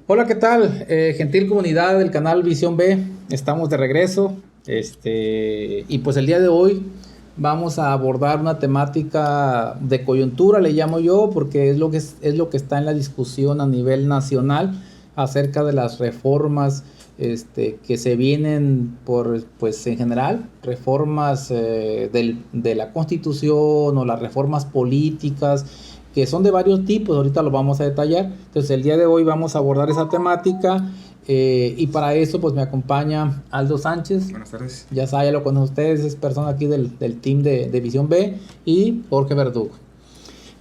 Hola, ¿qué tal? Gentil comunidad del canal Visión B, estamos de regreso. Y pues el día de hoy vamos a abordar una temática de coyuntura, le llamo yo, porque es lo que está en la discusión a nivel nacional acerca de las reformas que se vienen pues en general, reformas de la Constitución o las reformas políticas que son de varios tipos, ahorita lo vamos a detallar. Entonces el día de hoy vamos a abordar esa temática y para eso pues me acompaña Aldo Sánchez. Buenas tardes. Ya lo conocen ustedes, es persona aquí del team de Visión B, y Jorge Verdugo.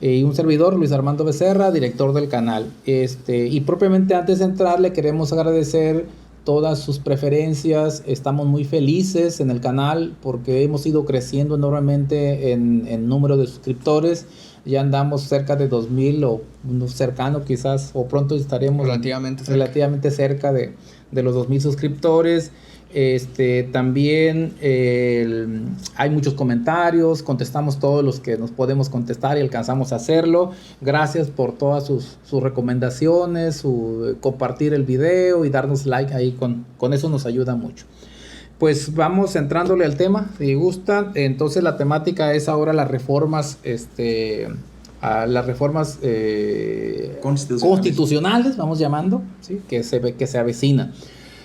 Y un servidor, Luis Armando Becerra, director del canal. Y propiamente antes de entrar le queremos agradecer todas sus preferencias. Estamos muy felices en el canal porque hemos ido creciendo enormemente en número de suscriptores. Ya andamos cerca de 2000 o cercano quizás, o pronto estaremos relativamente cerca de los 2000 suscriptores. También hay muchos comentarios, contestamos todos los que nos podemos contestar y alcanzamos a hacerlo. Gracias por todas sus recomendaciones, compartir el video y darnos like ahí, con eso nos ayuda mucho. Pues vamos entrándole al tema, si gustan. Entonces la temática es ahora las reformas, constitucionales, vamos llamando, ¿sí? que se avecinan.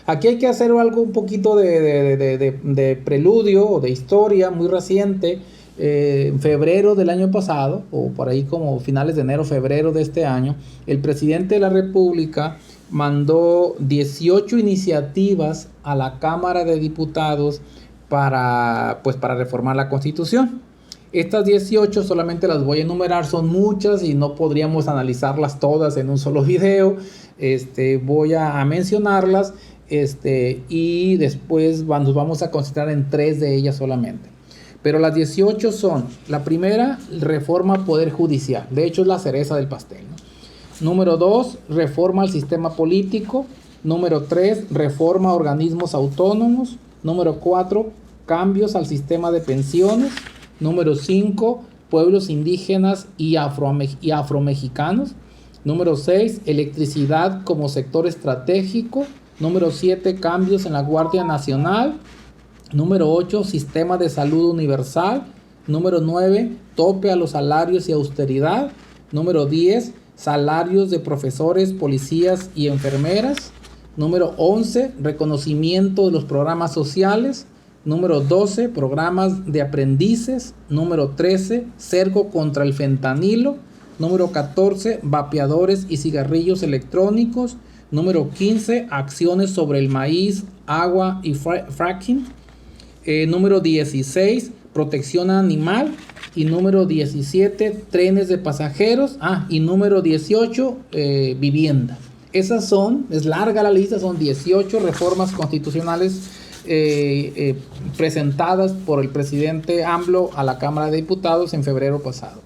Aquí hay que hacer algo un poquito de preludio o de historia muy reciente. En febrero del año pasado, o por ahí como finales de enero, febrero de este año, el presidente de la República mandó 18 iniciativas a la Cámara de Diputados para reformar la Constitución. Estas 18 solamente las voy a enumerar, son muchas y no podríamos analizarlas todas en un solo video. Voy a mencionarlas y después nos vamos a concentrar en 3 de ellas solamente. Pero las 18 son: la primera, reforma Poder Judicial. De hecho, es la cereza del pastel, ¿no? Número 2, reforma al sistema político. Número 3, reforma a organismos autónomos. Número 4, cambios al sistema de pensiones. Número 5, pueblos indígenas y afromexicanos. Número 6, electricidad como sector estratégico. Número 7, cambios en la Guardia Nacional. Número 8, sistema de salud universal. Número 9, tope a los salarios y austeridad. Número 10, salarios de profesores, policías y enfermeras. Número 11, reconocimiento de los programas sociales. Número 12, programas de aprendices. Número 13, cerco contra el fentanilo. Número 14, vapeadores y cigarrillos electrónicos. Número 15, acciones sobre el maíz, agua y fracking. Número 16, protección animal. Y número 17, trenes de pasajeros. Y número 18, vivienda. Es larga la lista, son 18 reformas constitucionales presentadas por el presidente AMLO a la Cámara de Diputados en febrero pasado.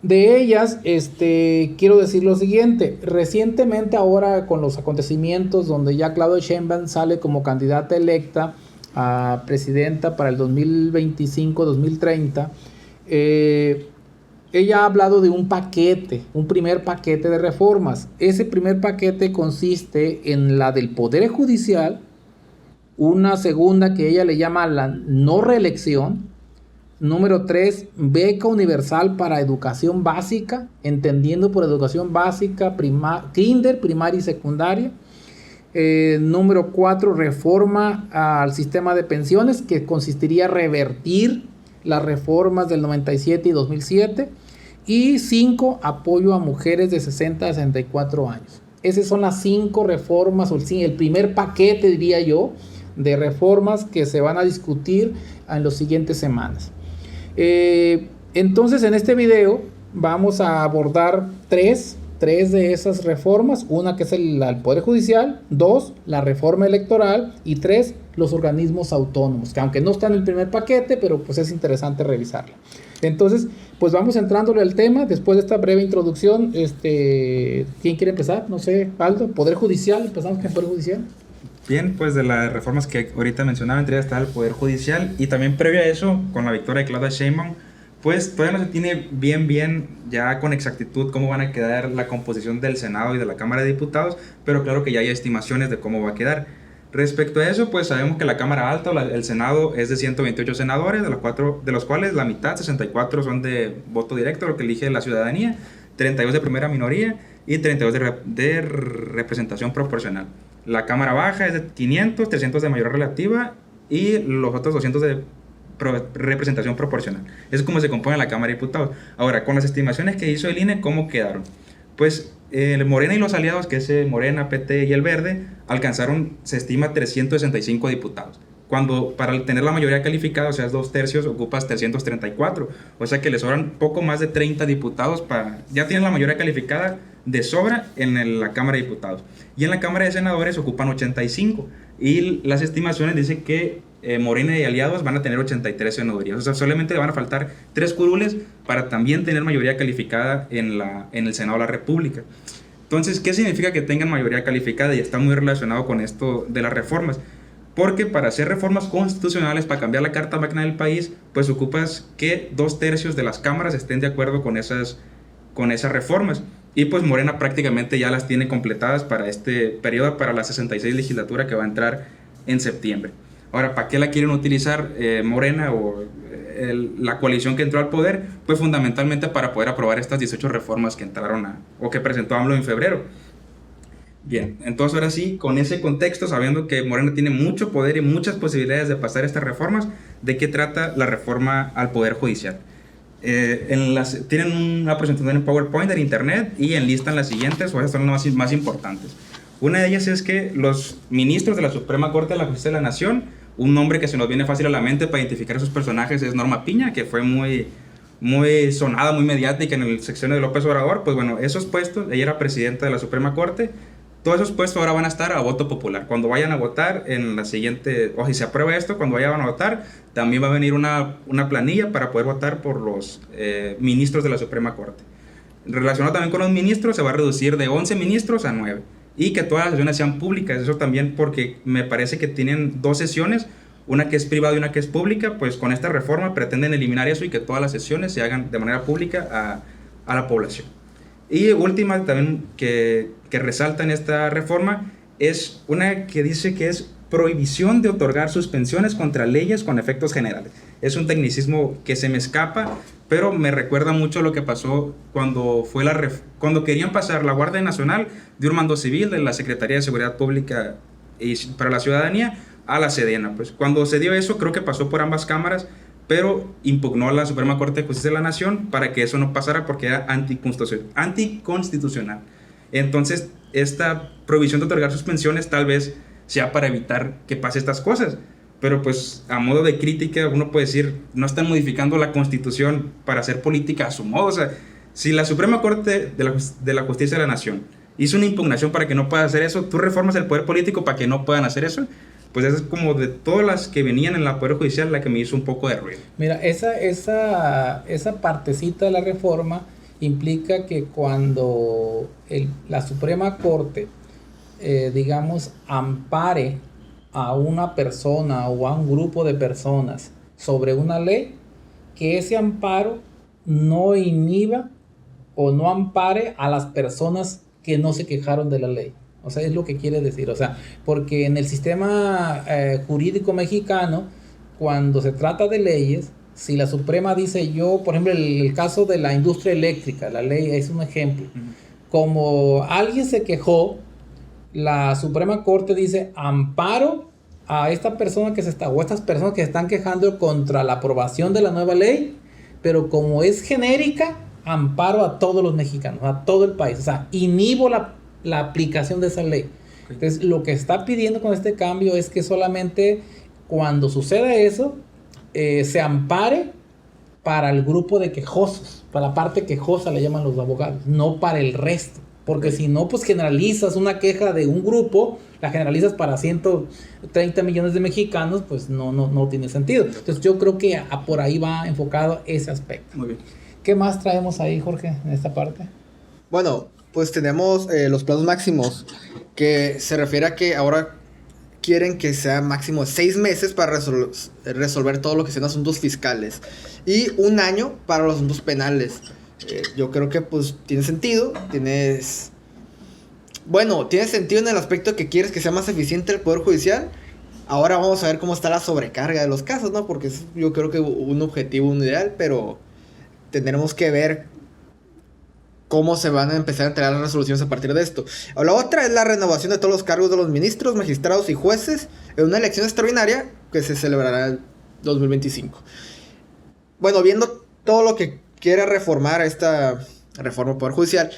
De ellas, quiero decir lo siguiente: recientemente, ahora con los acontecimientos donde ya Claudia Sheinbaum sale como candidata electa a presidenta para el 2025-2030, ella ha hablado de un primer paquete de reformas. Ese primer paquete consiste en la del Poder Judicial, una segunda que ella le llama la no reelección. Número 3, beca universal para educación básica, entendiendo por educación básica kinder, primaria y secundaria. Número 4, reforma al sistema de pensiones, que consistiría en revertir las reformas del 97 y 2007. Y 5, apoyo a mujeres de 60 a 64 años. Esas son las 5 reformas, o el primer paquete, diría yo, de reformas que se van a discutir en las siguientes semanas. Entonces, en este video vamos a abordar tres de esas reformas. Una que es el Poder Judicial, 2, la reforma electoral, y 3, los organismos autónomos, que aunque no está en el primer paquete, pero pues es interesante revisarla. Entonces, pues vamos entrándole al tema. Después de esta breve introducción, ¿quién quiere empezar? No sé, Aldo. Poder Judicial, empezamos con el Poder Judicial. Bien, pues de las reformas que ahorita mencionaba, entre ellas está el Poder Judicial, y también previo a eso, con la victoria de Claudia Sheinbaum, Pues todavía no se tiene bien ya con exactitud cómo van a quedar la composición del Senado y de la Cámara de Diputados, pero claro que ya hay estimaciones de cómo va a quedar. Respecto a eso, pues sabemos que la Cámara Alta, el Senado, es de 128 senadores, de los cuales la mitad, 64, son de voto directo, lo que elige la ciudadanía, 32 de primera minoría y 32 de representación proporcional. La Cámara Baja es de 500, 300 de mayoría relativa y los otros 200 de representación proporcional. Eso es como se compone la Cámara de Diputados. Ahora, con las estimaciones que hizo el INE, ¿cómo quedaron? Pues Morena y los aliados, que es Morena, PT y el Verde, alcanzaron, se estima, 365 diputados. Cuando para tener la mayoría calificada, o sea, 2/3, ocupas 334. O sea que le sobran poco más de 30 diputados para... Ya tienen la mayoría calificada de sobra en la Cámara de Diputados. Y en la Cámara de Senadores ocupan 85. Y las estimaciones dicen que Morena y aliados van a tener 83 senadurías. O sea, solamente le van a faltar 3 curules para también tener mayoría calificada en el Senado de la República. Entonces, ¿qué significa que tengan mayoría calificada? Y está muy relacionado con esto de las reformas. Porque para hacer reformas constitucionales, para cambiar la Carta Magna del país, pues ocupas que 2/3 de las cámaras estén de acuerdo con esas reformas. Y pues Morena prácticamente ya las tiene completadas para este periodo, para la 66 legislatura que va a entrar en septiembre. Ahora, ¿para qué la quieren utilizar Morena o la coalición que entró al poder? Pues fundamentalmente para poder aprobar estas 18 reformas que entraron o que presentó AMLO en febrero. Bien, entonces ahora sí, con ese contexto, sabiendo que Morena tiene mucho poder y muchas posibilidades de pasar estas reformas, ¿de qué trata la reforma al Poder Judicial? Tienen una presentación en PowerPoint en internet y enlistan las siguientes, o esas son las más importantes. Una de ellas es que los ministros de la Suprema Corte de la Justicia de la Nación, un nombre que se nos viene fácil a la mente para identificar a esos personajes es Norma Piña, que fue muy sonada, muy mediática en el sexenio de López Obrador. Pues bueno, esos puestos, ella era presidenta de la Suprema Corte, todos esos puestos ahora van a estar a voto popular. Cuando vayan a votar en la siguiente, o si se aprueba esto, cuando vayan a votar, también va a venir una planilla para poder votar por los ministros de la Suprema Corte. Relacionado también con los ministros, se va a reducir de 11 ministros a 9. Y que todas las sesiones sean públicas. Eso también porque me parece que tienen 2 sesiones, una que es privada y una que es pública. Pues con esta reforma pretenden eliminar eso y que todas las sesiones se hagan de manera pública a la población. Y última también que resalta en esta reforma es una que dice que es prohibición de otorgar suspensiones contra leyes con efectos generales. Es un tecnicismo que se me escapa, pero me recuerda mucho lo que pasó cuando querían pasar la Guardia Nacional de un mando civil de la Secretaría de Seguridad Pública y para la Ciudadanía a la Sedena. Pues cuando se dio eso, creo que pasó por ambas cámaras, pero impugnó a la Suprema Corte de Justicia de la Nación para que eso no pasara porque era anticonstitucional. Entonces, esta prohibición de otorgar suspensiones tal vez sea para evitar que pase estas cosas. Pero pues a modo de crítica uno puede decir, no están modificando la Constitución para hacer política a su modo. O sea, si la Suprema Corte de la Justicia de la Nación hizo una impugnación para que no pueda hacer eso, tú reformas el poder político para que no puedan hacer eso. Pues esa es como de todas las que venían en el Poder Judicial la que me hizo un poco de ruido. Mira, esa partecita de la reforma implica que cuando la Suprema Corte, digamos, ampare a una persona o a un grupo de personas sobre una ley, que ese amparo no inhiba o no ampare a las personas que no se quejaron de la ley. O sea, es lo que quiere decir. O sea, porque en el sistema jurídico mexicano, cuando se trata de leyes, si la Suprema dice por ejemplo, el caso de la industria eléctrica, la ley es un ejemplo. Como alguien se quejó, la Suprema Corte dice amparo a esta persona o estas personas que se están quejando contra la aprobación de la nueva ley, pero como es genérica, amparo a todos los mexicanos, a todo el país. O sea, inhibo la aplicación de esa ley. Entonces, lo que está pidiendo con este cambio es que solamente cuando suceda eso, se ampare para el grupo de quejosos, para la parte quejosa le llaman los abogados, no para el resto. Porque si no, pues generalizas una queja de un grupo, la generalizas para 130 millones de mexicanos, pues no tiene sentido. Entonces yo creo que por ahí va enfocado ese aspecto. Muy bien. ¿Qué más traemos ahí, Jorge, en esta parte? Bueno, pues tenemos los plazos máximos, que se refiere a que ahora quieren que sea máximo 6 meses para resolver todo lo que sean asuntos fiscales y 1 año para los asuntos penales. Yo creo que pues tiene sentido, tiene sentido en el aspecto de que quieres que sea más eficiente el Poder Judicial. Ahora vamos a ver cómo está la sobrecarga de los casos, ¿no? Porque es, yo creo que un objetivo, un ideal, pero tendremos que ver cómo se van a empezar a entregar las resoluciones a partir de esto. La otra es la renovación de todos los cargos de los ministros, magistrados y jueces en una elección extraordinaria que se celebrará en 2025. Bueno, viendo todo lo que quiere reformar esta reforma del Poder Judicial,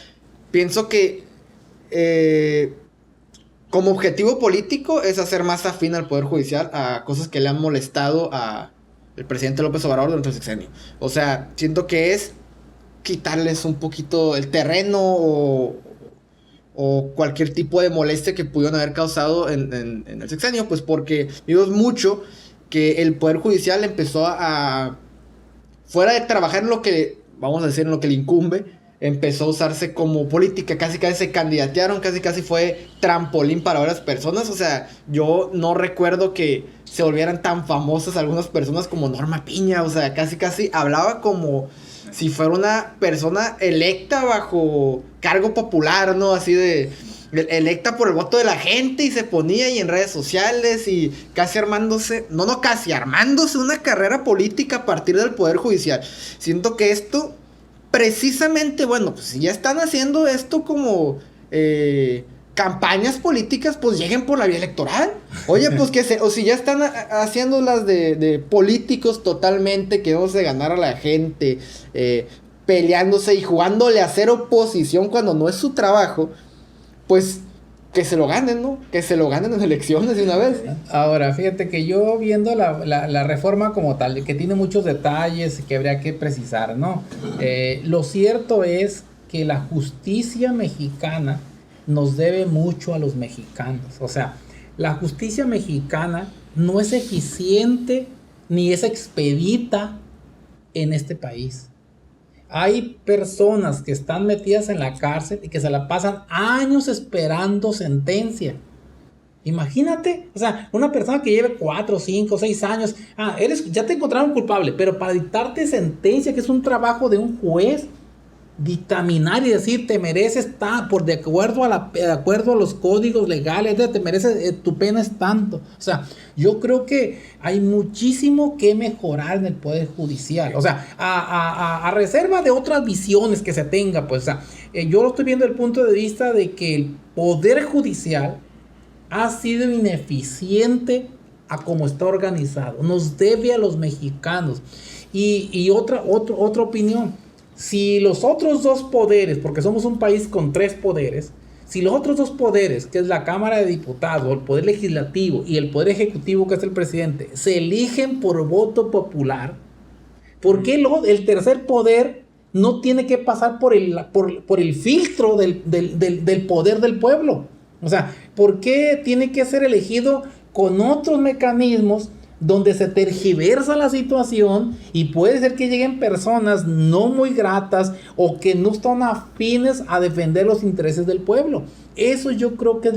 pienso que como objetivo político es hacer más afín al Poder Judicial a cosas que le han molestado al presidente López Obrador durante el sexenio. O sea, siento que es quitarles un poquito el terreno o cualquier tipo de molestia que pudieron haber causado en el sexenio, pues porque vimos mucho que el Poder Judicial empezó a fuera de trabajar en lo que, vamos a decir, en lo que le incumbe, empezó a usarse como política, casi se candidatearon, casi fue trampolín para varias personas. O sea, yo no recuerdo que se volvieran tan famosas algunas personas como Norma Piña. O sea, casi hablaba como si fuera una persona electa bajo cargo popular, ¿no? Así de electa por el voto de la gente, y se ponía ahí en redes sociales y armándose una carrera política a partir del Poder Judicial. Siento que esto, precisamente, bueno, pues si ya están haciendo esto como campañas políticas, pues lleguen por la vía electoral. Oye, pues o si ya están haciendo las de políticos totalmente, que vamos a ganar a la gente, peleándose y jugándole a hacer oposición cuando no es su trabajo, pues que se lo ganen, ¿no? Que se lo ganen en elecciones de una vez. Ahora, fíjate que yo viendo la reforma como tal, que tiene muchos detalles que habría que precisar, ¿no? Lo cierto es que la justicia mexicana nos debe mucho a los mexicanos. O sea, la justicia mexicana no es eficiente ni es expedita en este país. Hay personas que están metidas en la cárcel y que se la pasan años esperando sentencia. Imagínate, o sea, una persona que lleve 4, 5, 6 años, ya te encontraron culpable, pero para dictarte sentencia, que es un trabajo de un juez, dictaminar y decir te mereces de acuerdo a los códigos legales, te mereces, tu pena es tanto. O sea, yo creo que hay muchísimo que mejorar en el Poder Judicial. O sea, a reserva de otras visiones que se tenga, pues, o sea, yo lo estoy viendo desde el punto de vista de que el Poder Judicial ha sido ineficiente a cómo está organizado. Nos debe a los mexicanos. Y otra opinión. Si los otros dos poderes, porque somos un país con 3 poderes, si los otros 2 poderes, que es la Cámara de Diputados, el Poder Legislativo y el Poder Ejecutivo, que es el presidente, se eligen por voto popular, ¿por qué el tercer poder no tiene que pasar por el filtro del poder del pueblo? O sea, ¿por qué tiene que ser elegido con otros mecanismos donde se tergiversa la situación y puede ser que lleguen personas no muy gratas o que no están afines a defender los intereses del pueblo? Eso yo creo que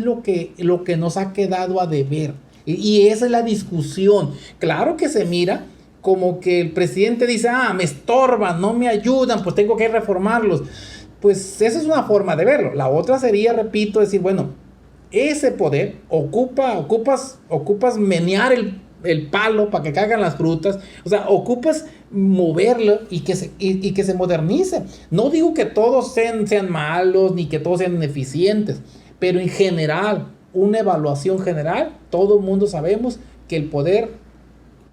es lo que nos ha quedado a deber, y esa es la discusión. Claro que se mira como que el presidente dice, me estorban, no me ayudan, pues tengo que reformarlos. Pues esa es una forma de verlo. La otra sería, repito, decir, bueno, ese poder ocupas menear el palo para que caigan las frutas. O sea, ocupas moverlo y que se modernice. No digo que todos sean malos ni que todos sean ineficientes, pero en general, una evaluación general, todo el mundo sabemos que el poder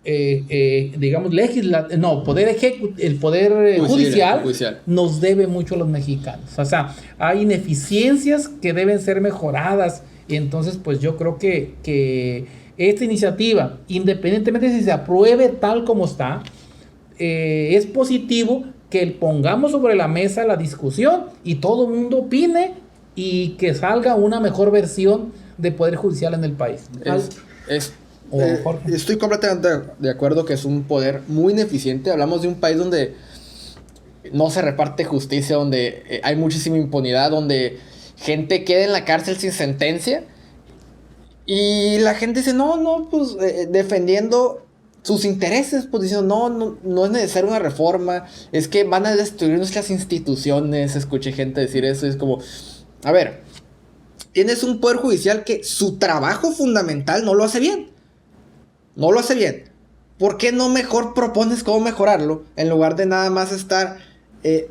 digamos el poder judicial nos debe mucho a los mexicanos. O sea, hay ineficiencias que deben ser mejoradas, y entonces pues yo creo que esta iniciativa, independientemente de si se apruebe tal como está, es positivo que pongamos sobre la mesa la discusión y todo el mundo opine y que salga una mejor versión de Poder Judicial en el país. Estoy completamente de acuerdo que es un poder muy ineficiente. Hablamos de un país donde no se reparte justicia, donde hay muchísima impunidad, donde gente queda en la cárcel sin sentencia. Y la gente dice, no, pues defendiendo sus intereses, pues diciendo, no es necesaria una reforma, es que van a destruir nuestras instituciones. Escuché gente decir eso, es como, a ver, tienes un poder judicial que su trabajo fundamental no lo hace bien. No lo hace bien. ¿Por qué no mejor propones cómo mejorarlo en lugar de nada más estar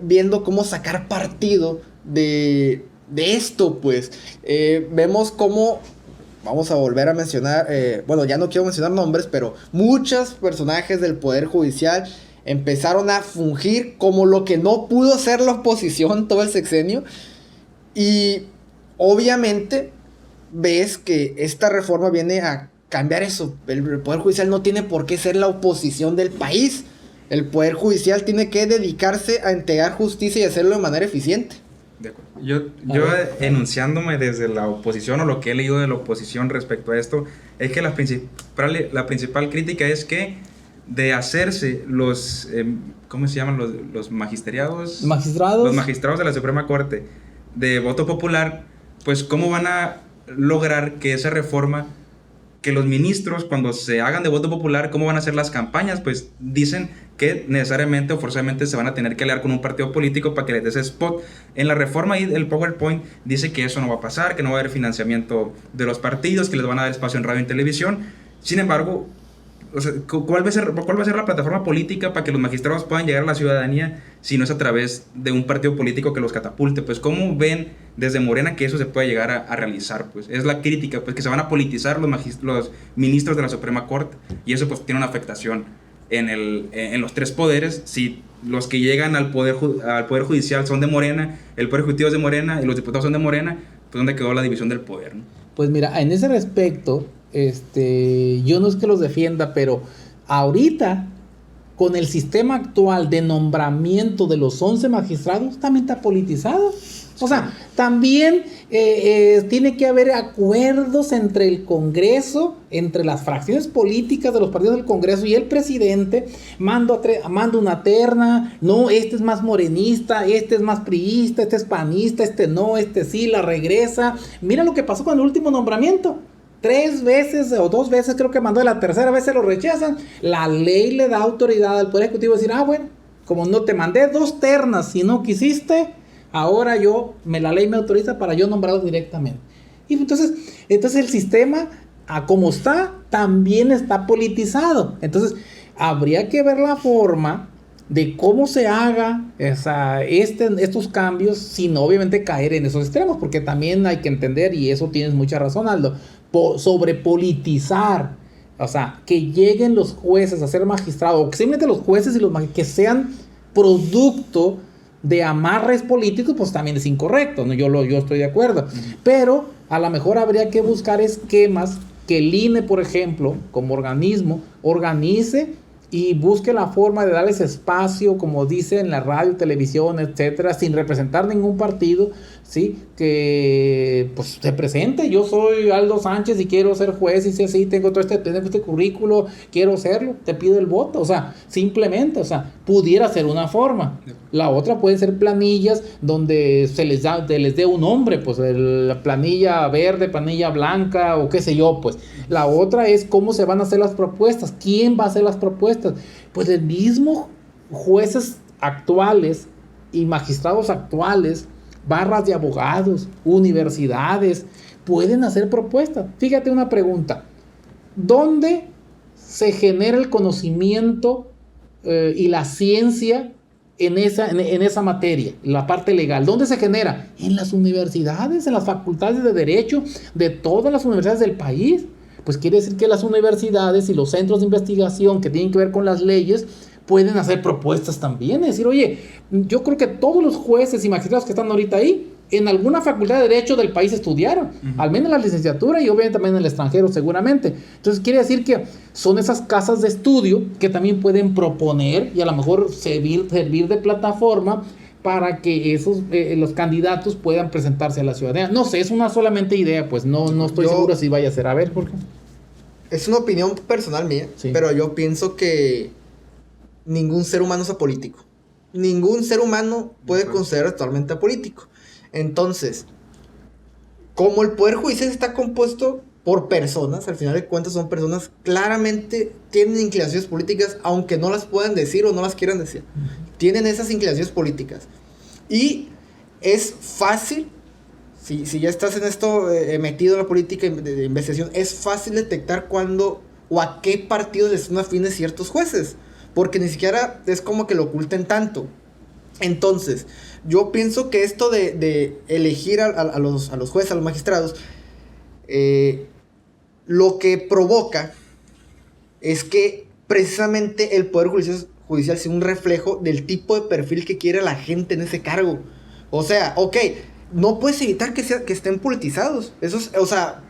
viendo cómo sacar partido de esto, pues? Vemos cómo, vamos a volver a mencionar, bueno, ya no quiero mencionar nombres, pero muchos personajes del Poder Judicial empezaron a fungir como lo que no pudo hacer la oposición todo el sexenio. Y obviamente ves que esta reforma viene a cambiar eso. El Poder Judicial no tiene por qué ser la oposición del país. El Poder Judicial tiene que dedicarse a entregar justicia y hacerlo de manera eficiente. De acuerdo. Yo enunciándome desde la oposición, o lo que he leído de la oposición respecto a esto, es que la principal crítica es que de hacerse los, ¿cómo se llaman? Los magisteriados. Magistrados. Los magistrados de la Suprema Corte de voto popular, pues ¿cómo van a lograr que esa reforma, que los ministros cuando se hagan de voto popular, cómo van a hacer las campañas? Pues dicen que necesariamente o forzosamente se van a tener que aliar con un partido político para que les dé ese spot. En la reforma y el PowerPoint dice que eso no va a pasar, que no va a haber financiamiento de los partidos, que les van a dar espacio en radio y televisión. Sin embargo, o sea, ¿cuál va a ser la plataforma política para que los magistrados puedan llegar a la ciudadanía si no es a través de un partido político que los catapulte? Pues ¿cómo ven desde Morena que eso se puede llegar a realizar? Pues es la crítica, pues que se van a politizar los ministros de la Suprema Corte, y eso pues tiene una afectación en los tres poderes. Si los que llegan al poder judicial son de Morena, el Poder Ejecutivo es de Morena y los diputados son de Morena, pues ¿dónde quedó la división del poder, no? Pues mira, en ese respecto, yo no es que los defienda, pero ahorita, con el sistema actual de nombramiento de los 11 magistrados, también está politizado. O sea, también tiene que haber acuerdos entre el Congreso, entre las fracciones políticas de los partidos del Congreso y el presidente. Manda una terna, no, este es más morenista, este es más priista, este es panista, este no, este sí, la regresa. Mira lo que pasó con el último nombramiento. 3 veces o 2 veces creo que mandó, la tercera vez se lo rechazan. La ley le da autoridad al Poder Ejecutivo a decir, bueno, como no te mandé 2 ternas si no quisiste, ahora la ley me autoriza para yo nombrarlos directamente. Y entonces el sistema, como está, también está politizado. Entonces habría que ver la forma de cómo se haga estos cambios sin obviamente caer en esos extremos, porque también hay que entender, y eso tienes mucha razón, Aldo, sobre politizar. O sea, que lleguen los jueces a ser magistrados, o que simplemente los jueces y los magistrados que sean producto de amarres políticos, pues también es incorrecto, ¿no? Yo estoy de acuerdo. Pero a lo mejor habría que buscar esquemas que el INE, por ejemplo, como organismo, organice y busque la forma de darles espacio, como dice en la radio, televisión, etcétera, sin representar ningún partido, ¿sí? Que pues se presente. Yo soy Aldo Sánchez y quiero ser juez, y si así tengo este currículo, quiero serlo, te pido el voto. O sea, simplemente, pudiera ser una forma. La otra puede ser planillas donde se les dé un nombre, pues la planilla verde, planilla blanca o qué sé yo, pues. La otra es cómo se van a hacer las propuestas, quién va a hacer las propuestas. Pues el mismo jueces actuales y magistrados actuales, barras de abogados, universidades, pueden hacer propuestas. Fíjate una pregunta: ¿dónde se genera el conocimiento y la ciencia en esa materia, la parte legal? ¿Dónde se genera? En las universidades, en las facultades de Derecho de todas las universidades del país. Pues quiere decir que las universidades y los centros de investigación que tienen que ver con las leyes pueden hacer propuestas también. Es decir, oye, yo creo que todos los jueces y magistrados que están ahorita ahí, en alguna facultad de Derecho del país estudiaron, al menos en la licenciatura y obviamente también en el extranjero seguramente. Entonces quiere decir que son esas casas de estudio que también pueden proponer y a lo mejor servir de plataforma para que los candidatos puedan presentarse a la ciudadanía. No sé, es una solamente idea, pues no estoy seguro si vaya a ser. A ver, ¿por qué? Es una opinión personal mía, sí. Pero yo pienso que ningún ser humano es apolítico. Ningún ser humano puede considerarse totalmente apolítico. Entonces, como el Poder Judicial está compuesto por personas, al final de cuentas son personas, claramente tienen inclinaciones políticas, aunque no las puedan decir o no las quieran decir. Tienen esas inclinaciones políticas. Y es fácil, si ya estás en esto metido en la política de investigación, es fácil detectar cuándo o a qué partidos les son afines ciertos jueces, porque ni siquiera es como que lo oculten tanto. Entonces, yo pienso que esto de elegir a los jueces, a los magistrados, lo que provoca es que precisamente el Poder Judicial sea un reflejo del tipo de perfil que quiere la gente en ese cargo. O sea, ok, no puedes evitar que estén politizados. Eso es, o sea,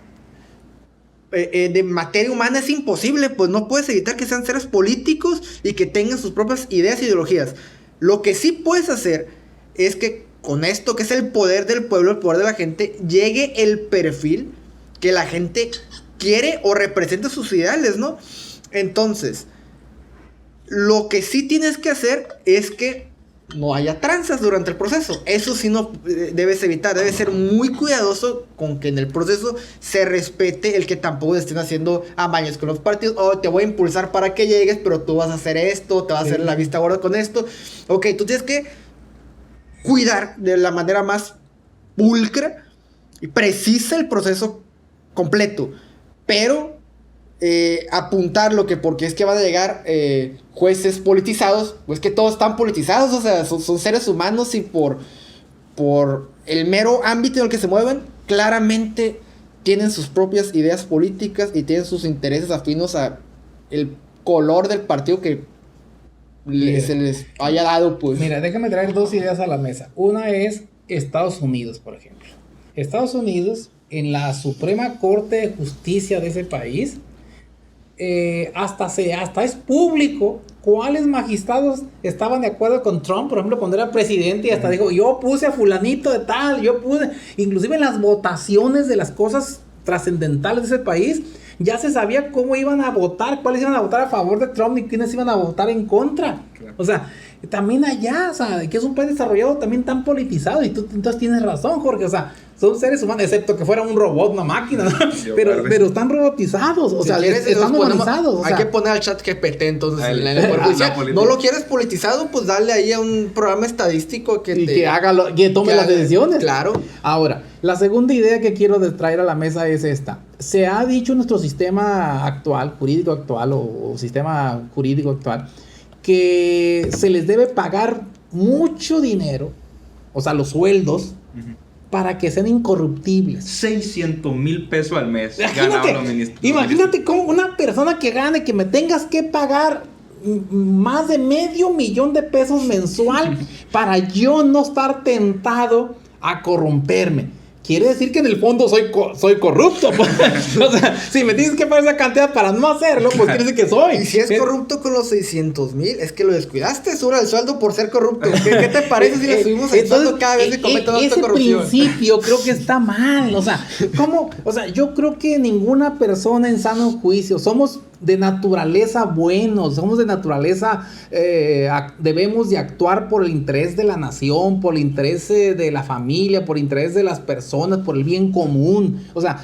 de materia humana es imposible, pues no puedes evitar que sean seres políticos y que tengan sus propias ideas e ideologías. Lo que sí puedes hacer es que con esto, que es el poder del pueblo, el poder de la gente, llegue el perfil que la gente quiere o representa sus ideales, ¿no? Entonces, lo que sí tienes que hacer es que no haya tranzas durante el proceso. Eso sí no debes evitar. Debes ser muy cuidadoso con que en el proceso se respete el que tampoco estén haciendo amaños con los partidos. Oh, te voy a impulsar para que llegues, pero tú vas a hacer esto, te vas a hacer la vista gorda con esto. Ok, tú tienes que cuidar de la manera más pulcra y precisa el proceso completo. Pero apuntar lo que porque es que van a llegar jueces politizados, pues que todos están politizados, o sea, son seres humanos y por el mero ámbito en el que se mueven, claramente tienen sus propias ideas políticas y tienen sus intereses afinos a el color del partido que se les haya dado, pues. Mira, déjame traer dos ideas a la mesa. Una es Estados Unidos, por ejemplo. Estados Unidos, en la Suprema Corte de Justicia de ese país, hasta es público cuáles magistrados estaban de acuerdo con Trump, por ejemplo, cuando era presidente, y hasta dijo, yo puse a fulanito de tal, inclusive en las votaciones de las cosas trascendentales de ese país, ya se sabía cómo iban a votar, cuáles iban a votar a favor de Trump y quiénes iban a votar en contra. Claro. O sea, también allá, o sea, que es un país desarrollado también tan politizado, y tú entonces tienes razón, Jorge, o sea, son seres humanos, excepto que fuera un robot, una máquina, ¿no? pero están robotizados, o sea, están humanizados. Hay que poner al chat GPT, entonces, no lo quieres politizado, pues dale ahí a un programa estadístico que tome las decisiones. Claro. Ahora, la segunda idea que quiero traer a la mesa es esta. Se ha dicho en nuestro sistema actual, jurídico actual, o sistema jurídico actual, que se les debe pagar mucho dinero, o sea, los sueldos, para que sean incorruptibles. 600,000 pesos al mes. Imagínate cómo una persona que gane, que me tengas que pagar más de $500,000 de pesos mensual para yo no estar tentado a corromperme. Quiere decir que en el fondo soy corrupto. Pues. O sea, si me tienes que pagar esa cantidad para no hacerlo, pues quiere decir que soy. Y si es corrupto con los 600,000, es que lo descuidaste, sube el sueldo por ser corrupto. ¿Qué te parece si le subimos el sueldo cada vez que cometemos esta corrupción? Ese principio creo que está mal. O sea, ¿cómo? O sea, yo creo que ninguna persona en sano juicio, somos de naturaleza buenos, somos de naturaleza, debemos de actuar por el interés de la nación, por el interés de la familia, por el interés de las personas, por el bien común. O sea,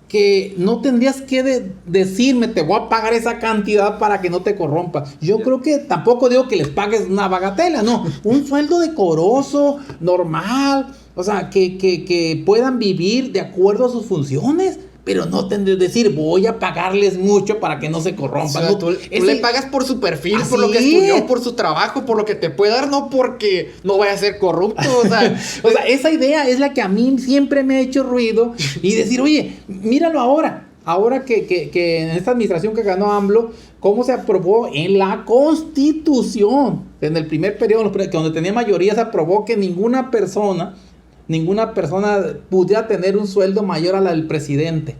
que no tendrías que decirme, te voy a pagar esa cantidad para que no te corrompas. Yo creo que tampoco digo que les pagues una bagatela, no, un sueldo decoroso, normal, o sea, que puedan vivir de acuerdo a sus funciones. Pero no tendré que decir, voy a pagarles mucho para que no se corrompan. O sea, tú le pagas por su perfil, por lo que estudió, por su trabajo, por lo que te puede dar, no porque no vaya a ser corrupto. O sea, esa idea es la que a mí siempre me ha hecho ruido. Y decir, oye, míralo ahora. Ahora que en esta administración que ganó AMLO, cómo se aprobó en la Constitución, en el primer periodo, donde tenía mayoría, se aprobó que ninguna persona pudiera tener un sueldo mayor a la del presidente.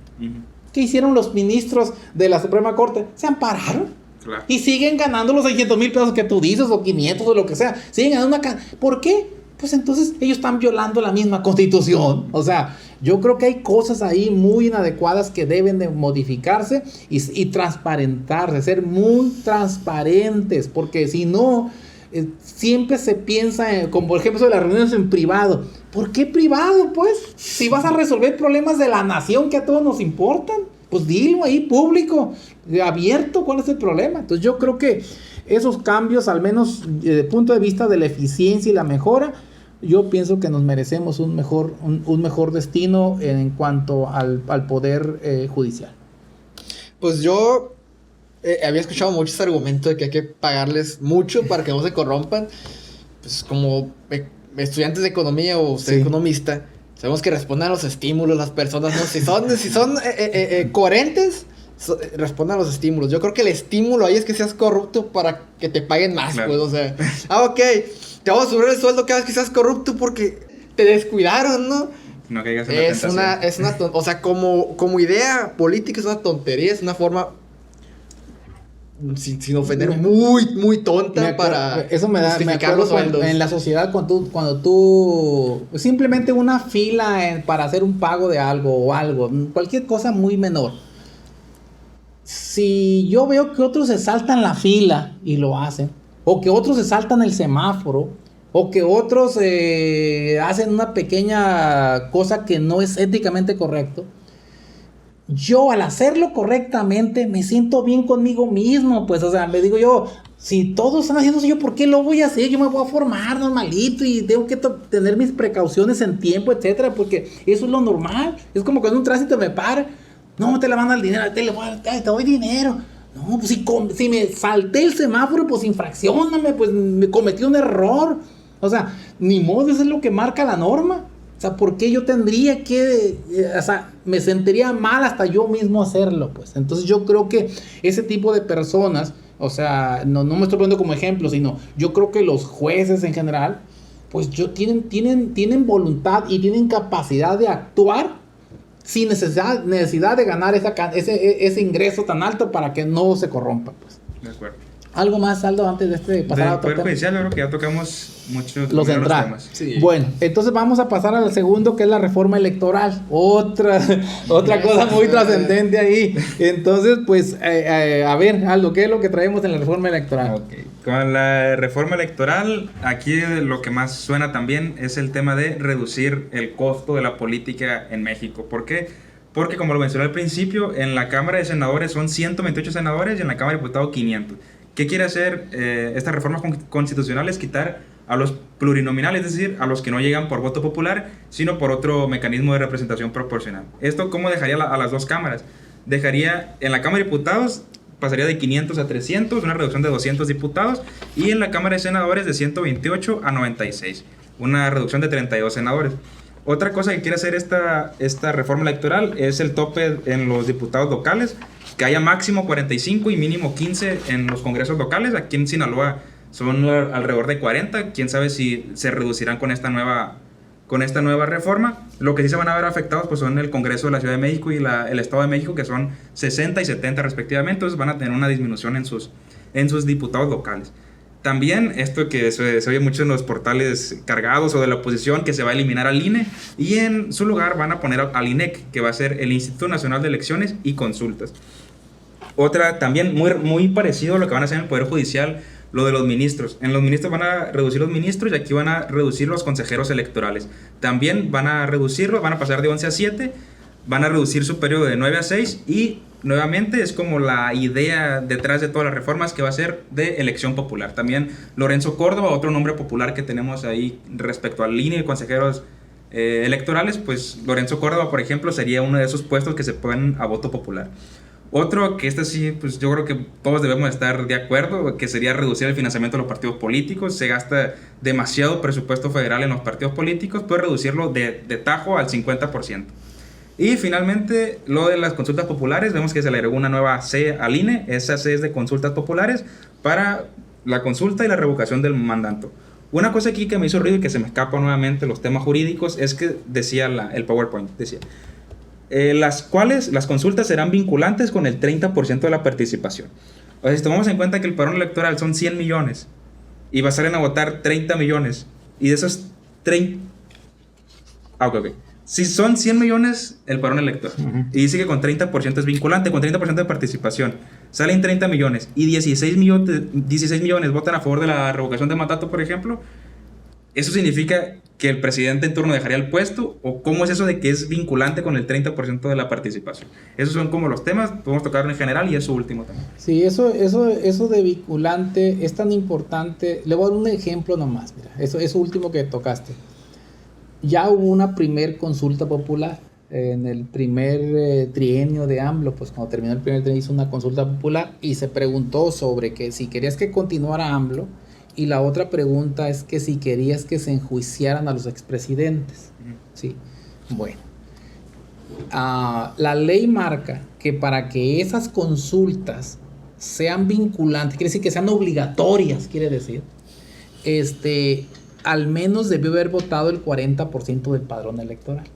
¿Qué hicieron los ministros de la Suprema Corte? Se ampararon. Claro. Y siguen ganando los 600,000 pesos que tú dices, o 500, o lo que sea. Siguen ganando ¿Por qué? Pues entonces ellos están violando la misma Constitución. O sea, yo creo que hay cosas ahí muy inadecuadas que deben de modificarse y transparentarse, ser muy transparentes, porque si no, siempre se piensa, como por ejemplo de las reuniones en privado. ¿Por qué privado, pues? Si vas a resolver problemas de la nación que a todos nos importan. pues dilo ahí público, abierto, ¿cuál es el problema? Entonces yo creo que esos cambios, al menos desde el punto de vista de la eficiencia y la mejora, yo pienso que nos merecemos un mejor destino en cuanto al poder judicial. Pues yo había escuchado mucho ese argumento de que hay que pagarles mucho para que no se corrompan. Pues como estudiantes de economía o ser economista, sabemos que responden a los estímulos las personas, ¿no? Si son coherentes, respondan a los estímulos. Yo creo que el estímulo ahí es que seas corrupto para que te paguen más, claro. Pues, o sea, ok, te vamos a subir el sueldo cada vez que seas corrupto porque te descuidaron, ¿no? No caigas en la tentación. O sea, como idea política es una tontería, es una forma sin ofender muy tonta para eso me acuerdo en la sociedad cuando tú simplemente una fila para hacer un pago de algo, cualquier cosa muy menor. Si yo veo que otros se saltan la fila y lo hacen, o que otros se saltan el semáforo, o que otros hacen una pequeña cosa que no es éticamente correcto, yo al hacerlo correctamente me siento bien conmigo mismo, pues, o sea, me digo yo, si todos están haciendo eso, ¿yo por qué lo voy a hacer? Yo me voy a formar normalito y tengo que tener mis precauciones en tiempo, etcétera, porque eso es lo normal. Es como cuando un tránsito me para, no te le van a dar dinero, te doy dinero. No, pues si me salté el semáforo, pues infraccióname, pues me cometí un error. O sea, ni modo, eso es lo que marca la norma. O sea, ¿por qué yo tendría que, me sentiría mal hasta yo mismo hacerlo? Pues entonces yo creo que ese tipo de personas, o sea, no me estoy poniendo como ejemplo, sino yo creo que los jueces en general, pues tienen voluntad y tienen capacidad de actuar sin necesidad de ganar ese ingreso tan alto para que no se corrompa, pues. De acuerdo. ¿Algo más, Aldo, antes de pasar a otro tema? Judicial, yo creo que ya tocamos muchos los temas. Sí. Bueno, entonces vamos a pasar al segundo, que es la reforma electoral. Otra cosa muy trascendente ahí. Entonces, pues, a ver, Aldo, ¿qué es lo que traemos en la reforma electoral? Okay. Con la reforma electoral, aquí lo que más suena también es el tema de reducir el costo de la política en México. ¿Por qué? Porque, como lo mencioné al principio, en la Cámara de Senadores son 128 senadores y en la Cámara de Diputados 500. ¿Qué quiere hacer esta reforma constitucional? Es quitar a los plurinominales, es decir, a los que no llegan por voto popular, sino por otro mecanismo de representación proporcional. ¿Esto cómo dejaría a las dos cámaras? Dejaría, en la Cámara de Diputados, pasaría de 500 a 300, una reducción de 200 diputados, y en la Cámara de Senadores de 128 a 96, una reducción de 32 senadores. Otra cosa que quiere hacer esta reforma electoral es el tope en los diputados locales, que haya máximo 45 y mínimo 15 en los congresos locales. Aquí en Sinaloa son alrededor de 40. Quién sabe si se reducirán con esta nueva reforma. Lo que sí se van a ver afectados pues son el Congreso de la Ciudad de México y el Estado de México, que son 60 y 70 respectivamente. Entonces van a tener una disminución en sus diputados locales. También esto que se oye mucho en los portales cargados o de la oposición, que se va a eliminar al INE, y en su lugar van a poner al INEC, que va a ser el Instituto Nacional de Elecciones y Consultas. Otra también muy parecido a lo que van a hacer en el Poder Judicial, lo de los ministros. En los ministros van a reducir los ministros y aquí van a reducir los consejeros electorales. También van a reducirlo, van a pasar de 11 a 7, van a reducir su periodo de 9 a 6 y nuevamente es como la idea detrás de todas las reformas, que va a ser de elección popular. También Lorenzo Córdoba, otro nombre popular que tenemos ahí respecto al INE y consejeros electorales, pues Lorenzo Córdoba, por ejemplo, sería uno de esos puestos que se ponen a voto popular. Otro que sí, pues yo creo que todos debemos estar de acuerdo, que sería reducir el financiamiento de los partidos políticos. Se gasta demasiado presupuesto federal en los partidos políticos, puede reducirlo de tajo al 50%. Y finalmente, lo de las consultas populares, vemos que se le agregó una nueva C al INE. Esa C es de consultas populares para la consulta y la revocación del mandato. Una cosa aquí que me hizo ruido y que se me escapa nuevamente los temas jurídicos es que decía el PowerPoint, decía las consultas serán vinculantes con el 30% de la participación. O sea, si tomamos en cuenta que el padrón electoral son 100 millones y va a salir a votar 30 millones, y de esos 30... ok. Si son 100 millones el padrón electoral, y dice que con 30% es vinculante, con 30% de participación, salen 30 millones y 16 millones votan a favor de la revocación de mandato, por ejemplo, ¿eso significa que el presidente en turno dejaría el puesto? ¿O cómo es eso de que es vinculante con el 30% de la participación? Esos son como los temas, podemos tocarlo en general y eso último también. Sí, eso de vinculante es tan importante. Le voy a dar un ejemplo nomás, mira, eso último que tocaste. Ya hubo una primer consulta popular en el primer trienio de AMLO, pues cuando terminó el primer trienio hizo una consulta popular y se preguntó sobre que si querías que continuara AMLO, y la otra pregunta es que si querías que se enjuiciaran a los expresidentes. Sí, bueno. La ley marca que para que esas consultas sean vinculantes, quiere decir que sean obligatorias, quiere decir, al menos debió haber votado el 40% del padrón electoral.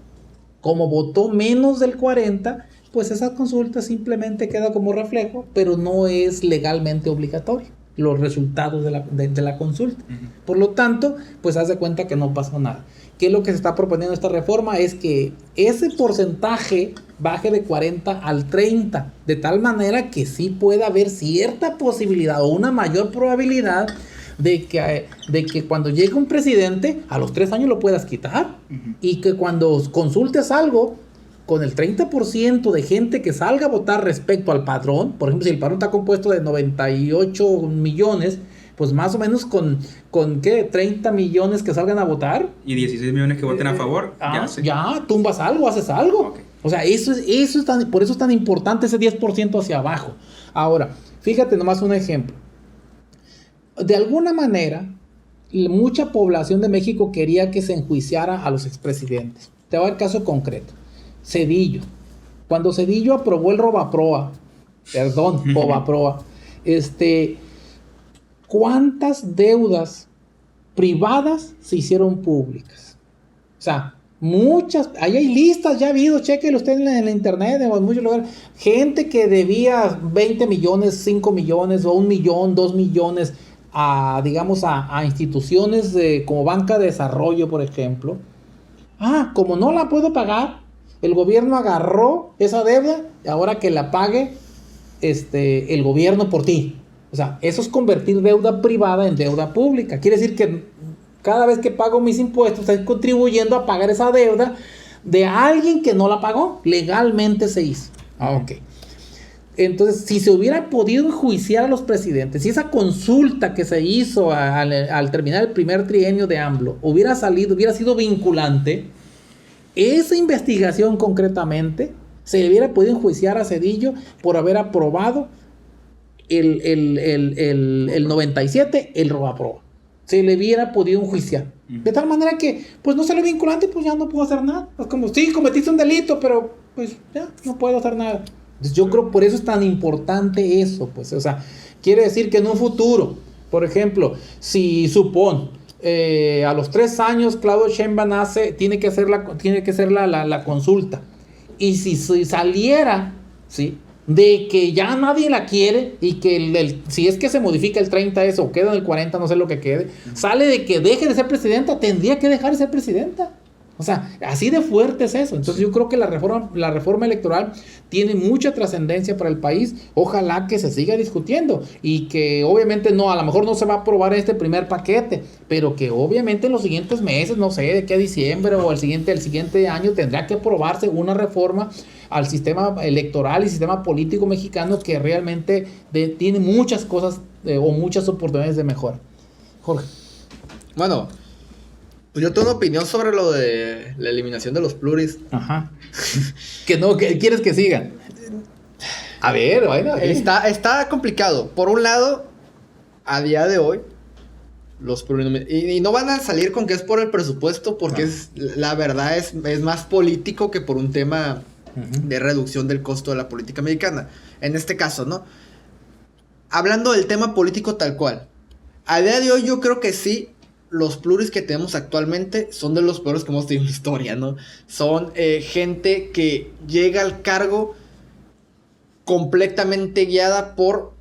Como votó menos del 40%, pues esa consulta simplemente queda como reflejo, pero no es legalmente obligatorio los resultados de la consulta. Por lo tanto, pues haz de cuenta que no pasó nada. ¿Qué es lo que se está proponiendo esta reforma? Es que ese porcentaje baje de 40 al 30, de tal manera que sí pueda haber cierta posibilidad o una mayor probabilidad de que cuando llegue un presidente, a los 3 años lo puedas quitar. Y que cuando consultes algo, con el 30% de gente que salga a votar respecto al padrón, por ejemplo, si el padrón está compuesto de 98 millones, pues más o menos con ¿qué? 30 millones que salgan a votar. Y 16 millones que voten a favor, ya tumbas algo, haces algo. Okay. O sea, por eso es tan importante ese 10% hacia abajo. Ahora, fíjate nomás un ejemplo. De alguna manera, mucha población de México quería que se enjuiciara a los expresidentes. Te voy a dar caso concreto. Cedillo. Cuando Cedillo aprobó el Robaproa, ¿cuántas deudas privadas se hicieron públicas? O sea, muchas, ahí hay listas, ya ha habido, chéquenlo usted en el internet, en muchos lugares, gente que debía 20 millones, 5 millones, o 1 millón, 2 millones, digamos, a instituciones como Banca de Desarrollo, por ejemplo. Como no la puedo pagar, el gobierno agarró esa deuda y ahora que la pague el gobierno por ti. O sea, eso es convertir deuda privada en deuda pública. Quiere decir que cada vez que pago mis impuestos estoy contribuyendo a pagar esa deuda de alguien que no la pagó. Legalmente se hizo. Ok. Entonces, si se hubiera podido enjuiciar a los presidentes, si esa consulta que se hizo al terminar el primer trienio de AMLO hubiera sido vinculante, esa investigación concretamente se le hubiera podido enjuiciar a Cedillo por haber aprobado el 97, el Robaproa. Se le hubiera podido enjuiciar. De tal manera que, pues no sale vinculante, pues ya no puedo hacer nada. Es como, sí, cometiste un delito, pero pues ya no puedo hacer nada. Entonces yo creo por eso es tan importante eso, pues. O sea, quiere decir que en un futuro, por ejemplo, si a los 3 años Claudio Sheinbaum tiene que hacer la consulta. Y si saliera, ¿sí?, de que ya nadie la quiere y que si es que se modifica el 30 eso o queda en el 40, no sé lo que quede, sale de que deje de ser presidenta, tendría que dejar de ser presidenta. O sea, así de fuerte es eso. Entonces yo creo que la reforma electoral tiene mucha trascendencia para el país. Ojalá que se siga discutiendo y que obviamente a lo mejor no se va a aprobar este primer paquete, pero que obviamente en los siguientes meses, no sé, de qué diciembre o el siguiente año tendrá que aprobarse una reforma al sistema electoral y sistema político mexicano que realmente tiene muchas cosas o muchas oportunidades de mejora. Jorge. Bueno, pues yo tengo una opinión sobre lo de la eliminación de los pluris. Ajá. que quieres que sigan. A ver, bueno. Está complicado. Por un lado, a día de hoy, los plurinominales. Y no van a salir con que es por el presupuesto, porque la verdad es más político que por un tema de reducción del costo de la política mexicana. En este caso, ¿no? Hablando del tema político tal cual. A día de hoy yo creo que sí. Los pluris que tenemos actualmente son de los peores que hemos tenido en la historia, ¿no? Son gente que llega al cargo completamente guiada por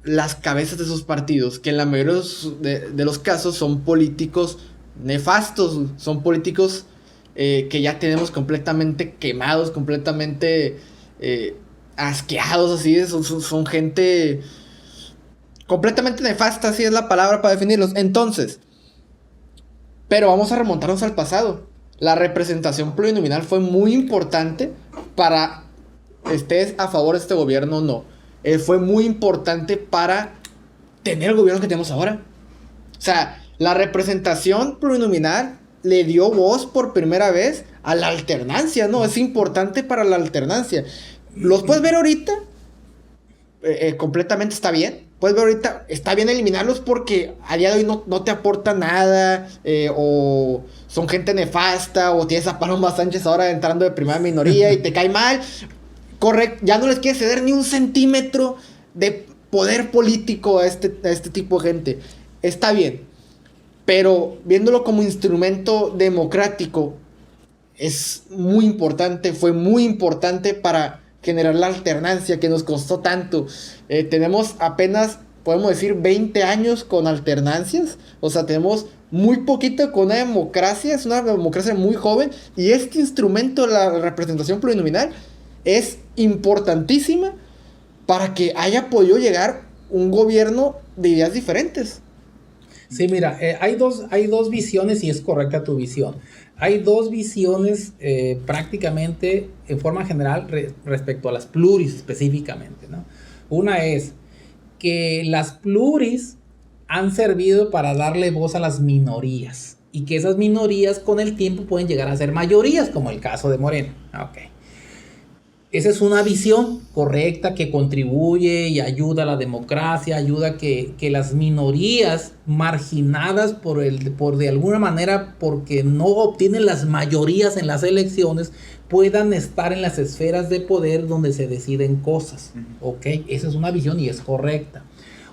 las cabezas de sus partidos, que en la mayoría de los casos son políticos nefastos, son políticos que ya tenemos completamente quemados, completamente asqueados, así es, son gente completamente nefasta, así es la palabra para definirlos. Entonces, Pero vamos a remontarnos al pasado. La representación plurinominal fue muy importante para estés a favor de este gobierno o no. Fue muy importante para tener el gobierno que tenemos ahora. O sea, la representación plurinominal le dio voz por primera vez a la alternancia, ¿no? Es importante para la alternancia. Los puedes ver ahorita, completamente está bien. Puedes ver ahorita, está bien eliminarlos porque a día de hoy no te aporta nada, o son gente nefasta, o tienes a Paloma Sánchez ahora entrando de primera minoría y te cae mal. Correcto, ya no les quieres ceder ni un centímetro de poder político a este tipo de gente. Está bien. Pero viéndolo como instrumento democrático, es muy importante, fue muy importante para generar la alternancia que nos costó tanto. Tenemos apenas, podemos decir, 20 años con alternancias. O sea, tenemos muy poquito con una democracia, es una democracia muy joven. Y este instrumento, la representación plurinominal, es importantísima para que haya podido llegar un gobierno de ideas diferentes. Sí, mira, hay dos visiones y es correcta tu visión. Hay dos visiones prácticamente en forma general respecto a las pluris específicamente, ¿no? Una es que las pluris han servido para darle voz a las minorías y que esas minorías con el tiempo pueden llegar a ser mayorías, como el caso de Morena. Ok. Esa es una visión correcta que contribuye y ayuda a la democracia, ayuda a que las minorías marginadas por de alguna manera porque no obtienen las mayorías en las elecciones puedan estar en las esferas de poder donde se deciden cosas. Ok, esa es una visión y es correcta.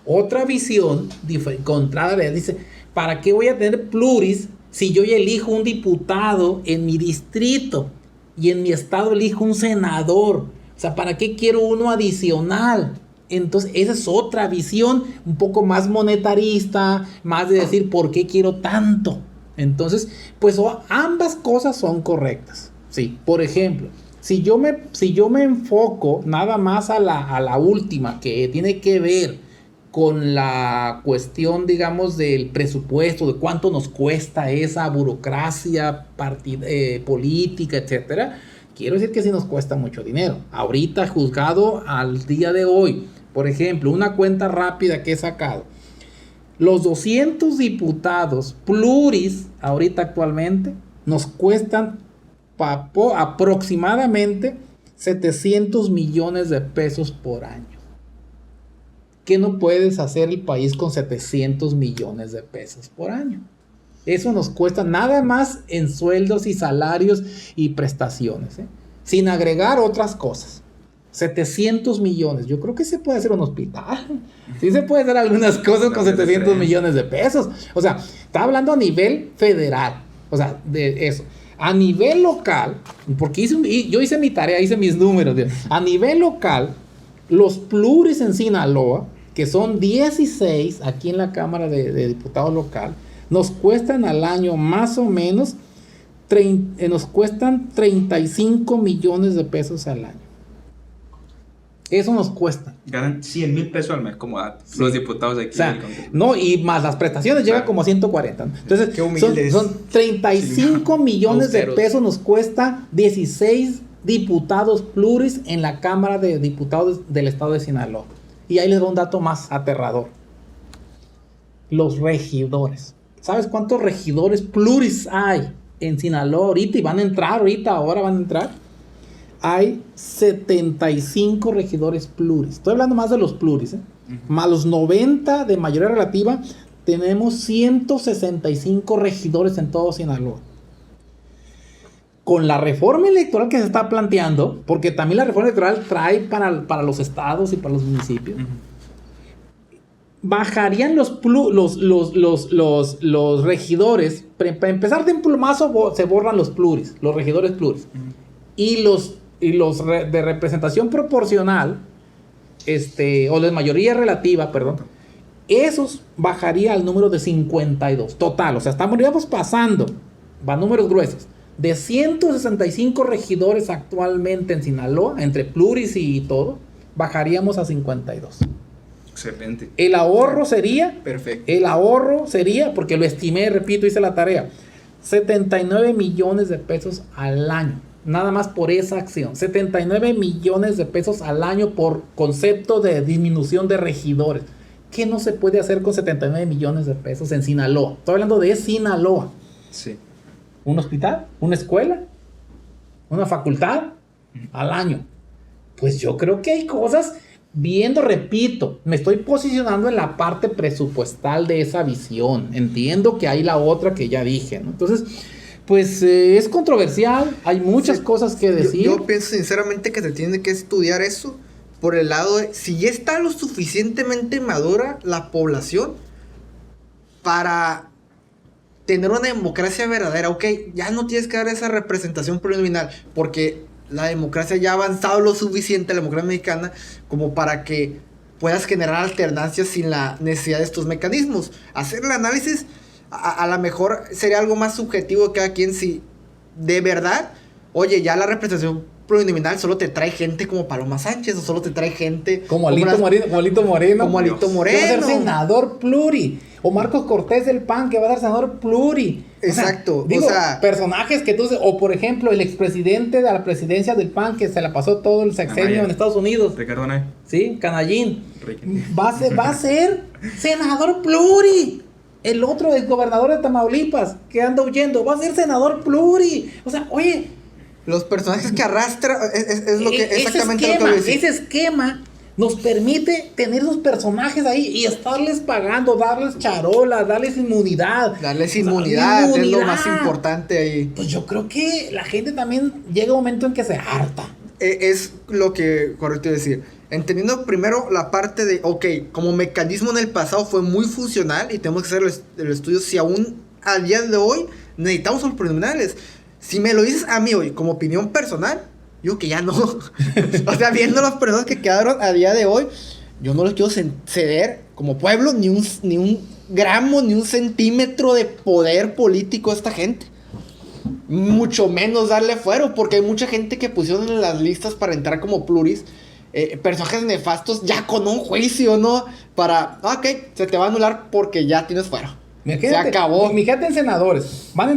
Otra visión contraria dice, ¿para qué voy a tener pluris si yo ya elijo un diputado en mi distrito? Y en mi estado elijo un senador. O sea, ¿para qué quiero uno adicional? Entonces, esa es otra visión un poco más monetarista, más de decir, ¿por qué quiero tanto? Entonces, pues ambas cosas son correctas. Sí, por ejemplo, si yo me enfoco nada más a la última, que tiene que ver con la cuestión, digamos, del presupuesto, de cuánto nos cuesta esa burocracia política, etcétera, quiero decir que sí nos cuesta mucho dinero. Ahorita, juzgado al día de hoy, por ejemplo, una cuenta rápida que he sacado, los 200 diputados pluris, ahorita actualmente, nos cuestan aproximadamente 700 millones de pesos por año. ¿Qué no puedes hacer el país con 700 millones de pesos por año? Eso nos cuesta nada más en sueldos y salarios y prestaciones, sin agregar otras cosas. 700 millones. Yo creo que se puede hacer un hospital. Sí se puede hacer algunas cosas con 700 millones de pesos. O sea, está hablando a nivel federal. O sea, de eso. A nivel local, porque yo hice mi tarea, hice mis números. A nivel local, los pluris en Sinaloa, que son 16 aquí en la Cámara de Diputados local, nos cuestan al año más o menos, nos cuestan 35 millones de pesos al año. Eso nos cuesta. Ganan 100,000 pesos al mes como los diputados de aquí. O sea, no, y más las prestaciones llegan como a 140. Entonces, son 35 millones de pesos nos cuesta 16 diputados pluris en la Cámara de Diputados del Estado de Sinaloa. Y ahí les doy un dato más aterrador. Los regidores. ¿Sabes cuántos regidores pluris hay en Sinaloa ahorita? Y van a entrar ahora van a entrar. Hay 75 regidores pluris. Estoy hablando más de los pluris, Más los 90 de mayoría relativa, tenemos 165 regidores en todo Sinaloa. Con la reforma electoral que se está planteando, porque también la reforma electoral trae para los estados y para los municipios, bajarían los regidores. Para empezar de un plumazo se borran los pluris, los regidores pluris. Y los de representación proporcional, o de mayoría relativa, perdón, esos bajaría al número de 52 total. O sea, estamos pasando, van números gruesos, de 165 regidores actualmente en Sinaloa, entre pluris y todo, bajaríamos a 52. Excelente. El ahorro sería, perfecto. El ahorro sería, porque lo estimé, repito, hice la tarea, 79 millones de pesos al año. Nada más por esa acción. 79 millones de pesos al año por concepto de disminución de regidores. ¿Qué no se puede hacer con 79 millones de pesos en Sinaloa? Estoy hablando de Sinaloa. Sí. ¿Un hospital? ¿Una escuela? ¿Una facultad? Al año. Pues yo creo que hay cosas, repito, me estoy posicionando en la parte presupuestal de esa visión. Entiendo que hay la otra que ya dije, ¿no? Entonces, pues es controversial, hay muchas cosas que decir. Yo pienso sinceramente que se tiene que estudiar eso por el lado de si ya está lo suficientemente madura la población para tener una democracia verdadera. Ok, ya no tienes que dar esa representación plurinominal porque la democracia ya ha avanzado lo suficiente, la democracia mexicana, como para que puedas generar alternancias sin la necesidad de estos mecanismos. Hacer el análisis a lo mejor sería algo más subjetivo de cada quien si de verdad, oye, ya la representación plurinominal solo te trae gente como Paloma Sánchez o solo te trae gente como Alito Moreno, como Alito Moreno, que va a ser senador pluri, o Marcos Cortés del PAN que va a ser senador pluri. Exacto. O sea, personajes que tú, o por ejemplo el expresidente de la presidencia del PAN que se la pasó todo el sexenio en Estados Unidos, Ricardo Anaya. Sí, Canallín. Va a ser senador pluri. El otro es gobernador de Tamaulipas que anda huyendo, va a ser senador pluri. O sea, oye, los personajes que arrastra es lo que exactamente esquema, lo que voy a decir. ese esquema nos permite tener esos personajes ahí y estarles pagando, darles charola, darles inmunidad. Es lo más importante ahí. Pues yo creo que la gente también llega un momento en que se harta. Es lo que correcto decir. Entendiendo primero la parte de, ok, como mecanismo en el pasado fue muy funcional y tenemos que hacer el estudio si aún al día de hoy necesitamos los preliminares. Si me lo dices a mí hoy como opinión personal, yo que ya no. O sea, viendo las personas que quedaron a día de hoy, yo no les quiero ceder como pueblo ni un gramo, ni un centímetro de poder político a esta gente. Mucho menos darle fuero, porque hay mucha gente que pusieron en las listas para entrar como pluris, personajes nefastos ya con un juicio, ¿no? Para, ok, se te va a anular porque ya tienes fuero. Se acabó. Fíjate en senadores. Van a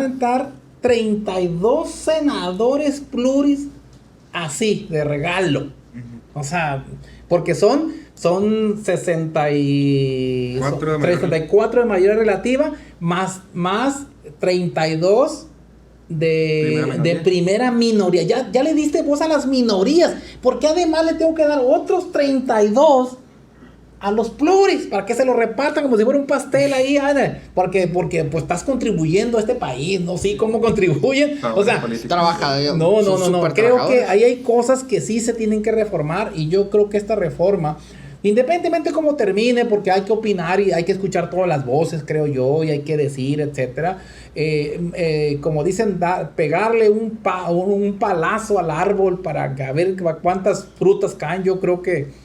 entrar 32 senadores pluris así, de regalo. O sea, porque son 64 de mayoría relativa, más 32 de primera minoría. Ya le diste voz a las minorías. Porque además le tengo que dar otros 32 a los pluris para que se lo repartan como si fuera un pastel ahí, porque pues estás contribuyendo a este país, ¿no? Sí, ¿cómo contribuyen? O sea, trabajadores. No. Creo que ahí hay cosas que sí se tienen que reformar y yo creo que esta reforma, independientemente de cómo termine, porque hay que opinar y hay que escuchar todas las voces, creo yo, y hay que decir, etcétera. Como dicen, pegarle un palazo al árbol para ver cuántas frutas caen, yo creo que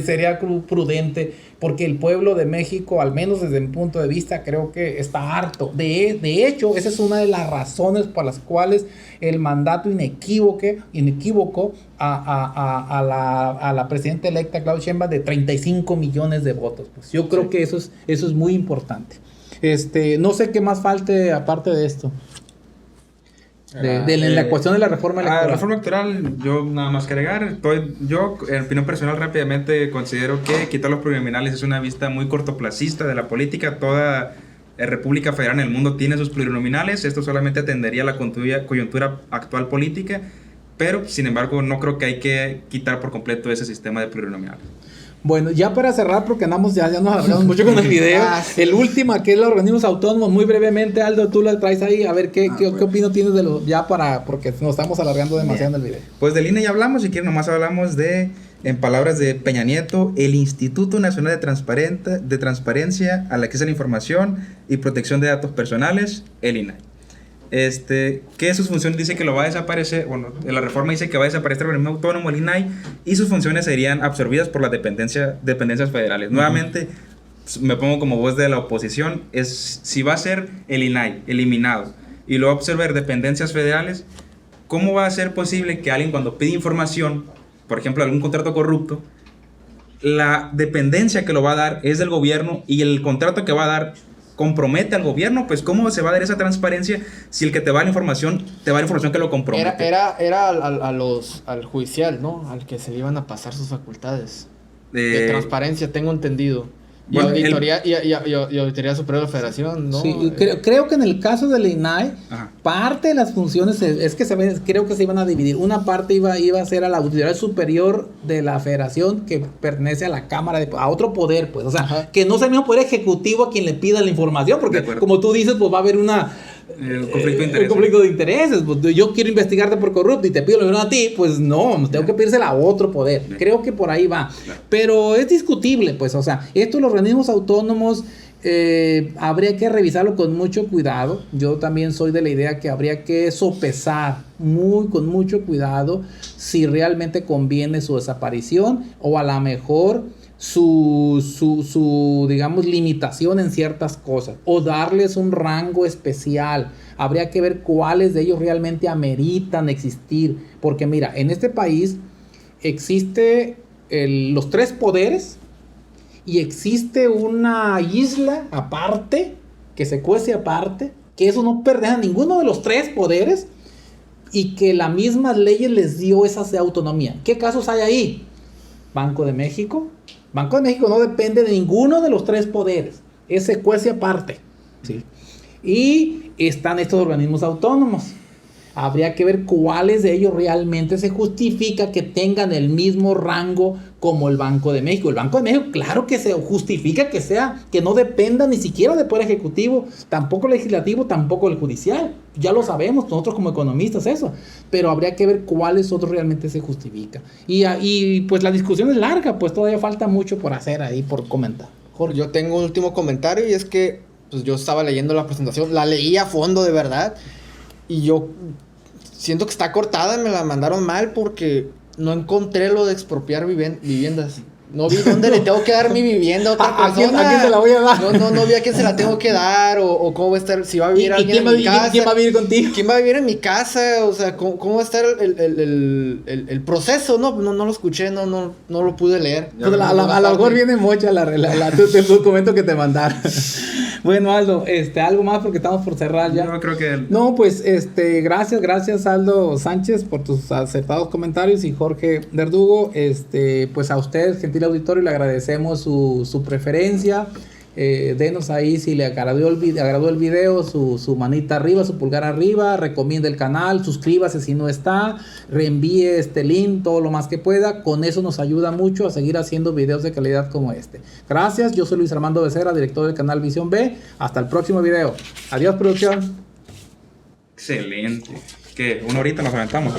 sería prudente, porque el pueblo de México, al menos desde mi punto de vista, creo que está harto. De hecho, esa es una de las razones por las cuales el mandato inequívoco a la presidenta electa Claudia Sheinbaum de 35 millones de votos. Pues yo creo que eso es muy importante. No sé qué más falte aparte de esto. En la cuestión de la reforma electoral. La reforma electoral, yo nada más que agregar. Yo, en opinión personal, rápidamente considero que quitar los plurinominales es una vista muy cortoplacista de la política. Toda república federal en el mundo tiene sus plurinominales. Esto solamente atendería a la coyuntura actual política. Pero, sin embargo, no creo que hay que quitar por completo ese sistema de plurinominales. Bueno, ya para cerrar, porque ya nos alargamos mucho con el video. Sí. El último, que es los organismos autónomos, muy brevemente, Aldo, tú lo traes ahí, a ver qué opinión tienes de porque nos estamos alargando demasiado en el video. Pues del INE ya hablamos, si quieren nomás hablamos en palabras de Peña Nieto, el Instituto Nacional de Transparencia al Acceso a la Información y Protección de Datos Personales, el INAI. Que sus funciones dice que lo va a desaparecer, bueno, la reforma dice que va a desaparecer el organismo autónomo, el INAI, y sus funciones serían absorbidas por las dependencias federales. Nuevamente, me pongo como voz de la oposición, si va a ser el INAI eliminado y lo va a absorber dependencias federales, ¿cómo va a ser posible que alguien cuando pide información, por ejemplo, algún contrato corrupto, la dependencia que lo va a dar es del gobierno y el contrato que va a dar compromete al gobierno, pues ¿cómo se va a dar esa transparencia si el que te va a la información que lo compromete? Era al judicial, ¿no? Al que se le iban a pasar sus facultades. De transparencia, tengo entendido. Bueno, y Auditoría Superior de la Federación, ¿no? Sí, creo que en el caso del INAI, parte de las funciones es que creo que se iban a dividir. Una parte iba a ser a la Auditoría Superior de la Federación, que pertenece a la Cámara, a otro poder, pues. O sea, que no sea el mismo poder ejecutivo a quien le pida la información, porque como tú dices, pues va a haber conflicto de intereses. Pues, yo quiero investigarte por corrupto y te pido la información a ti, pues no, tengo que pedírsela a otro poder. Creo que por ahí va. Pero es discutible, pues, o sea, esto los organismos autónomos habría que revisarlo con mucho cuidado. Yo también soy de la idea que habría que sopesar con mucho cuidado si realmente conviene su desaparición o a lo mejor su digamos limitación en ciertas cosas o darles un rango especial. Habría que ver cuáles de ellos realmente ameritan existir, porque mira, en este país existe los 3 poderes y existe una isla aparte que se cuece aparte, que eso no pertenece a ninguno de los 3 poderes y que la misma ley les dio esa autonomía. ¿Qué casos hay ahí? Banco de México no depende de ninguno de los 3 poderes. Ese cuece aparte. ¿Sí? Y están estos organismos autónomos. Habría que ver cuáles de ellos realmente se justifica que tengan el mismo rango como el Banco de México. El Banco de México, claro que se justifica que no dependa ni siquiera del Poder Ejecutivo, tampoco el Legislativo, tampoco el Judicial. Ya lo sabemos nosotros como economistas eso. Pero habría que ver cuáles otros realmente se justifican. Y pues la discusión es larga, pues todavía falta mucho por hacer ahí, por comentar. Jorge, yo tengo un último comentario y es que pues, yo estaba leyendo la presentación, la leí a fondo de verdad y yo siento que está cortada, me la mandaron mal porque no encontré lo de expropiar viviendas. No vi dónde le tengo que dar mi vivienda a otra persona. ¿A quién se la voy a dar? No vi a quién se la tengo que dar o cómo va a estar, si va a vivir alguien en mi casa. ¿Quién va a vivir contigo? ¿Quién va a vivir en mi casa? O sea, ¿cómo va a estar el proceso? No lo escuché, no lo pude leer. Pues a lo mejor viene mocha el documento que te mandaron. Bueno, Aldo, algo más porque estamos por cerrar ya. No, creo que... No, pues, gracias Aldo Sánchez por tus acertados comentarios y Jorge Verdugo, pues a usted, gentil auditorio, le agradecemos su preferencia. Denos ahí si le agradó el video, su manita arriba, su pulgar arriba, recomienda el canal, suscríbase si no está, reenvíe este link todo lo más que pueda. Con eso nos ayuda mucho a seguir haciendo videos de calidad como este. Gracias, yo soy Luis Armando Becerra, director del canal Visión B. Hasta el próximo video. Adiós, producción. Excelente. ¿Qué? ¿Una horita nos aventamos?